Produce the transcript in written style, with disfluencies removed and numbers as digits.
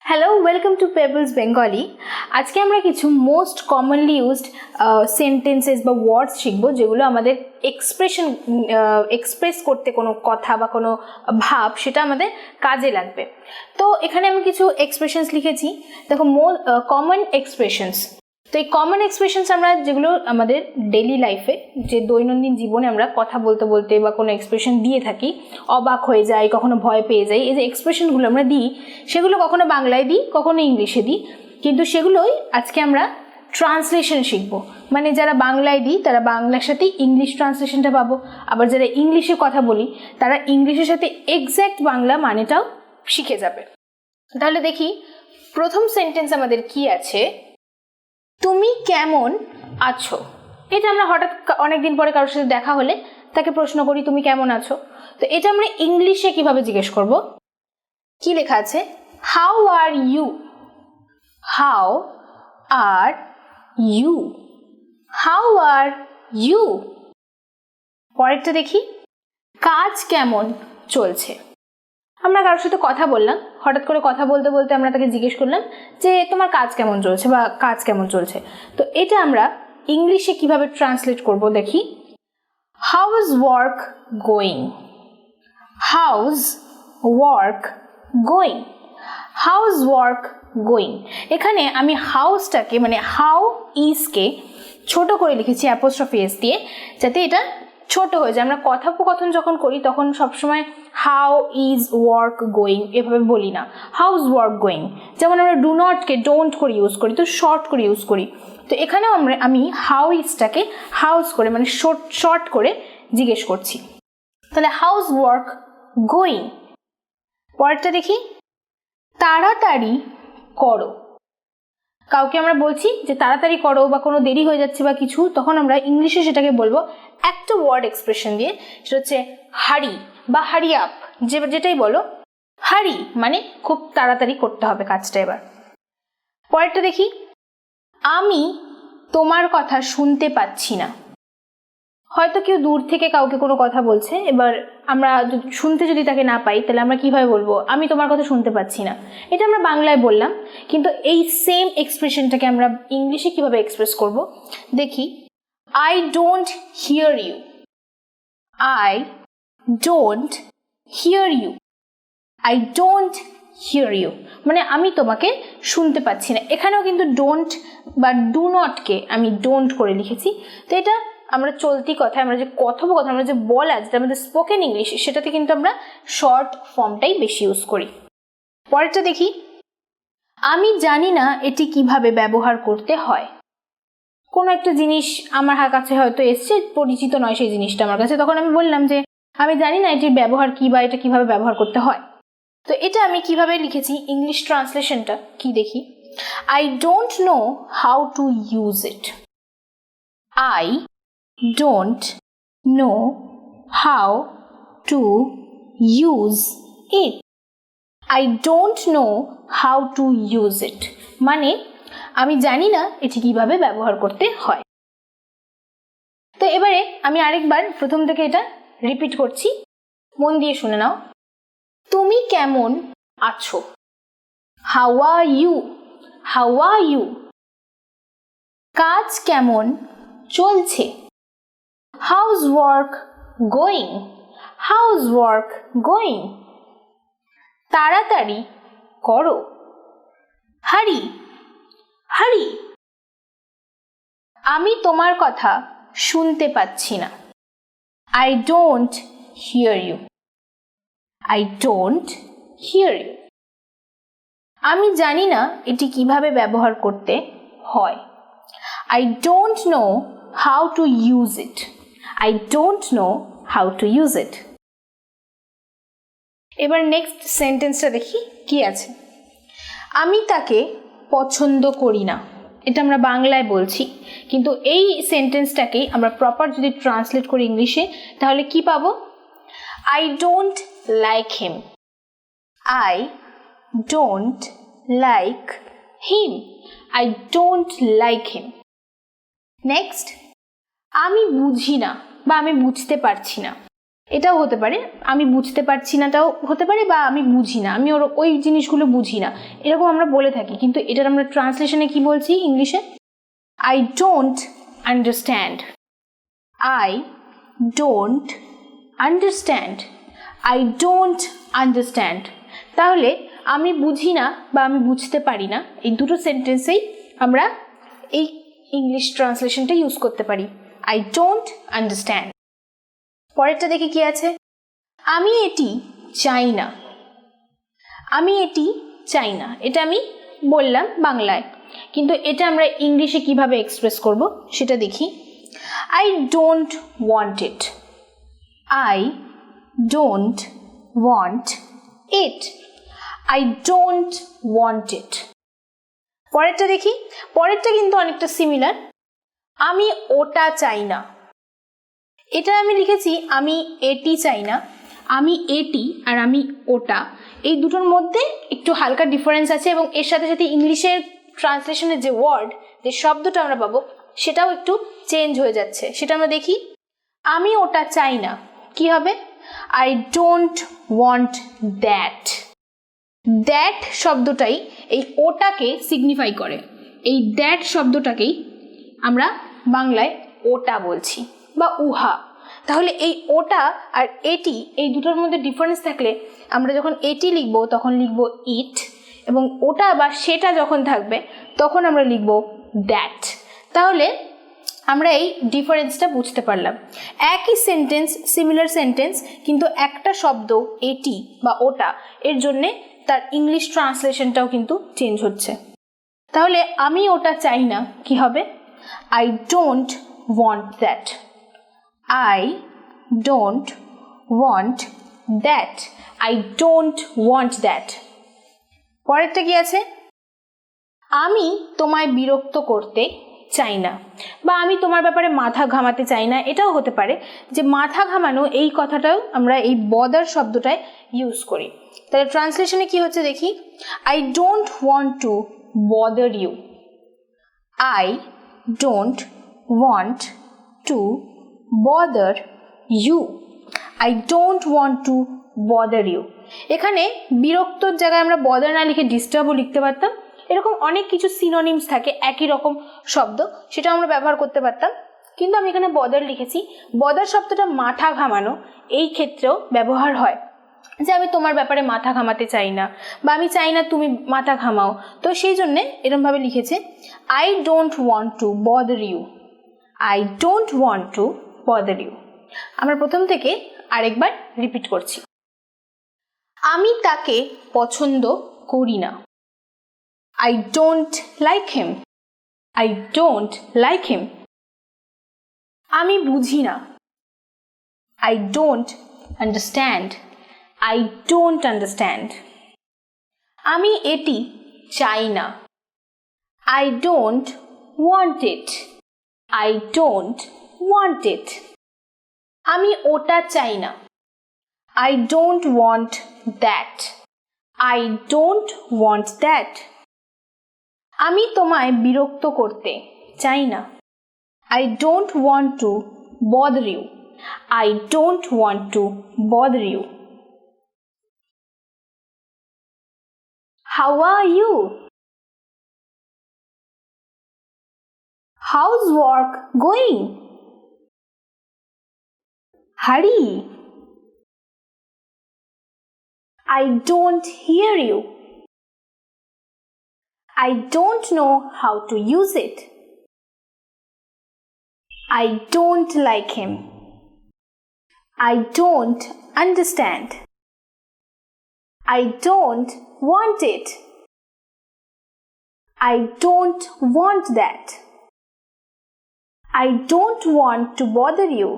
Hello, welcome to pebbles Bengali. আজকে আমরা কিছু মোস্ট কমনলি ইউজড সেন্টেন্সেস বা ওয়ার্ডস শিখবো, যেগুলো আমাদের এক্সপ্রেস করতে কোনো কথা বা কোনো ভাব সেটা আমাদের কাজে লাগবে। তো এখানে আমি কিছু এক্সপ্রেশনস লিখেছি। দেখো, কমন এক্সপ্রেশনস। তো এই কমন এক্সপ্রেশনস আমরা যেগুলো আমাদের ডেইলি লাইফে, যে দৈনন্দিন জীবনে আমরা কথা বলতে বলতে বা কোনো এক্সপ্রেশন দিয়ে থাকি, অবাক হয়ে যাই, কখনো ভয় পেয়ে যাই, এই যে এক্সপ্রেশনগুলো আমরা দিই, সেগুলো কখনো বাংলায় দিই, কখনো ইংলিশে দিই, কিন্তু সেগুলোই আজকে আমরা ট্রান্সলেশন শিখবো। মানে যারা বাংলায় দিই তারা বাংলার সাথে ইংলিশ ট্রান্সলেশনটা পাবো, আবার যারা ইংলিশে কথা বলি তারা ইংলিশের সাথে এক্স্যাক্ট বাংলা মানেটাও শিখে যাবে। তাহলে দেখি প্রথম সেন্টেন্স আমাদের কি আছে। তুমি কেমন আছো। এটা আমরা হঠাৎ অনেকদিন পরে কারোর সাথে দেখা হলে তাকে প্রশ্ন করি তুমি কেমন আছো। তো এটা আমরা ইংলিশে কিভাবে জিজ্ঞেস করব? কি লেখা আছে? How are you. How are you. How are you. পরেরটা দেখি, কাজ কেমন চলছে। আমরা কারোর সাথে কথা বললাম, হঠাৎ করে কথা বলতে বলতে আমরা তাকে জিজ্ঞেস করলাম যে তোমার কাজ কেমন চলছে বা কাজ কেমন চলছে। তো এটা আমরা ইংলিশে কিভাবে ট্রান্সলেট করব দেখি। How is work going. How is work going. How is work going. এখানে আমি হাউসটাকে মানে হাউ ইজকে ছোট করে লিখেছি অ্যাপোস্ট্রফি এস দিয়ে, যাতে এটা ছোট হয়ে যায়। আমরা কথোপকথন যখন করি তখন সবসময় হাউ ইজ ওয়ার্ক গোয়িং এভাবে বলি না, হাউ ইজ ওয়ার্ক গোয়িং। যেমন আমরা ডু নটকে ডোন্ট করে ইউজ করি, তো শর্ট করে ইউজ করি। তো এখানেও আমি হাউ ইজটাকে হাউস করে মানে শর্ট করে জিজ্ঞেস করছি। তাহলে হাউ ইজ ওয়ার্ক গোয়িং। পরেরটা দেখি, তাড়াতাড়ি করো। কাউকে আমরা বলছি যে তাড়াতাড়ি করো বা কোনো দেরি হয়ে যাচ্ছে বা কিছু, তখন আমরা ইংলিশে সেটাকে বলবো একটা ওয়ার্ড এক্সপ্রেশন দিয়ে, সেটা হচ্ছে হারি বা হারি আপ। যেটাই বলো, হারি মানে খুব তাড়াতাড়ি করতে হবে কাজটা। এবার পরেরটা দেখি, আমি তোমার কথা শুনতে পাচ্ছি না। হয়তো কেউ দূর থেকে কাউকে কোনো কথা বলছে, এবার আমরা শুনতে যদি তাকে না পাই তাহলে আমরা কিভাবে বলবো আমি তোমার কথা শুনতে পাচ্ছি না। এটা আমরা বাংলায় বললাম, কিন্তু এই সেম এক্সপ্রেশনটাকে আমরা ইংলিশে কিভাবে এক্সপ্রেস করব দেখি। I don't hear you. I don't hear you. I don't hear you মানে আমি তোমাকে শুনতে পাচ্ছি না। এখানেও কিন্তু ডোন্ট বা ডু নটকে আমি ডোন্ট করে লিখেছি। তো এটা আমরা চলতি কথায় আমরা যে কথোপকথন আমরা যে বলা, যেটা আমাদের স্পোকেন ইংলিশ, সেটাতে কিন্তু আমরা শর্ট ফর্মটাই বেশি ইউজ করি। পরেরটা দেখি, আমি জানি না এটি কিভাবে ব্যবহার করতে হয়। কোনো একটা জিনিস আমার কাছে হয়তো এসছে, পরিচিত নয় সেই জিনিসটা আমার কাছে, তখন আমি বললাম যে আমি জানি না এটির ব্যবহার কি বা এটা কিভাবে ব্যবহার করতে হয়। তো এটা আমি কিভাবে লিখেছি ইংলিশ ট্রান্সলেশনটা কি দেখি। I don't know how to use it. I don't know how to use it. I don't know how to use it মানে আমি জানি না এটি কিভাবে ব্যবহার করতে হয়। তো এবারে আমি আরেকবার প্রথম থেকে এটা রিপিট করছি, মন দিয়ে শুনে নাও। তুমি কেমন আছো। How are you? How are you? কাজ কেমন চলছে। How's work going? How's work going? তাড়াতাড়ি করো। Hurry, hurry. আমি তোমার কথা শুনতে পাচ্ছি না। I don't hear you. I don't hear you. আমি জানি না এটি কিভাবে ব্যবহার করতে হয়। I don't know how to use it. I don't know how to use it. এবার নেক্সট সেন্টেন্সটা দেখি কি আছে। আমি তাকে পছন্দ করি না। এটা আমরা বাংলায় বলছি, কিন্তু এই সেন্টেন্সটাকেই আমরা প্রপার যদি ট্রান্সলেট করি ইংলিশে তাহলে কি পাবো? I don't like him. I don't like him. I don't like him. Next, আমি বুঝি না বা আমি বুঝতে পারছি না। এটাও হতে পারে, আমি বুঝতে পারছি নাটাও হতে পারে, বা আমি বুঝি না, আমি ওই জিনিসগুলো বুঝি না, এরকম আমরা বলে থাকি। কিন্তু এটার আমরা ট্রান্সলেশনে কি বলছি ইংলিশে? I don't understand. I don't understand. I don't understand. তাহলে আমি বুঝি না বা আমি বুঝতে পারি না, এই দুটো সেন্টেন্সেই আমরা এই ইংলিশ ট্রান্সলেশনটা ইউজ করতে পারি, আই ডোন্ট আন্ডারস্ট্যান্ড। পরেরটা দেখি কি আছে। আমি এটি চাই না। আমি এটি চাই না, এটা আমি বললাম বাংলায়, কিন্তু এটা আমরা ইংলিশে কিভাবে এক্সপ্রেস করব সেটা দেখি। I don't want it. I don't want it. I don't want ইট। পরেরটা দেখি, পরেরটা কিন্তু অনেকটা সিমিলার। আমি ওটা চাই না। এটা আমি লিখেছি আমি এটি চাই না। আমি এটি আর আমি ওটা, এই দুটোর মধ্যে একটু হালকা ডিফারেন্স আছে, এবং এর সাথে সাথে ইংলিশের ট্রান্সলেশনের যে ওয়ার্ড, যে শব্দটা আমরা পাবো সেটাও একটু চেঞ্জ হয়ে যাচ্ছে। সেটা আমরা দেখি। আমি ওটা চাই না, কি হবে? I don't want that. That শব্দটাই এই ওটাকে সিগনিফাই করে। এই দ্যাট শব্দটাকেই আমরা বাংলায় ওটা বলছি বা উহা। তাহলে এই ওটা আর এটি, এই দুটোর মধ্যে ডিফারেন্স থাকলে আমরা যখন এটি লিখবো তখন লিখবো ইট, এবং ওটা বা সেটা যখন থাকবে তখন আমরা লিখবো দ্যাট। তাহলে আমরা এই ডিফারেন্সটা বুঝতে পারলাম। একই সেন্টেন্স, সিমিলার সেন্টেন্স, কিন্তু একটা শব্দ এটি বা ওটা, এর জন্যে তার ইংলিশ ট্রান্সলেশনটাও কিন্তু চেঞ্জ হচ্ছে। তাহলে আমি ওটা চাই না, কি হবে? I don't want that. I don't want that. I don't want that. পরেরটা কি আছে? আমি তোমায় বিরক্ত করতে চাই না, বা আমি তোমার ব্যাপারে মাথা ঘামাতে চাই না। এটাও হতে পারে যে মাথা ঘামানো, এই কথাটাও আমরা এই বদার শব্দটায় ইউজ করি। তাহলে ট্রান্সলেশনে কি হচ্ছে দেখি। I don't want to bother you. I don't want to bother you. I don't want to bother you. এখানে বিরক্তর জায়গায় আমরা বদার না লিখে ডিস্টার্বও লিখতে পারতাম। এরকম অনেক কিছু সিনোনিমস থাকে একই রকম শব্দ, সেটা আমরা ব্যবহার করতে পারতাম, কিন্তু আমি এখানে বদার লিখেছি। বদার শব্দটা মাথা ঘামানো, এই ক্ষেত্রেও ব্যবহার হয়, যে আমি তোমার ব্যাপারে মাথা ঘামাতে চাই না, বা আমি চাই না তুমি মাথা ঘামাও। তো সেই জন্যে এরকমভাবে লিখেছে I don't want to bother you. I don't want to bother you. আমরা প্রথম থেকে আরেকবার রিপিট করছি। আমি তাকে পছন্দ করি না। I don't like him. I don't like him. আমি বুঝি না। I don't understand. I don't understand. আমি এটি চাই না। I don't want it. I don't want it. আমি ওটা চাই না। I don't want that. I don't want that. আমি তোমায় বিরক্ত করতে চাই না। I don't want to bother you. I don't want to bother you. How are you? How's work going? Hurry. I don't hear you. I don't know how to use it. I don't like him. I don't understand. I don't want it. I don't want that. I don't want to bother you.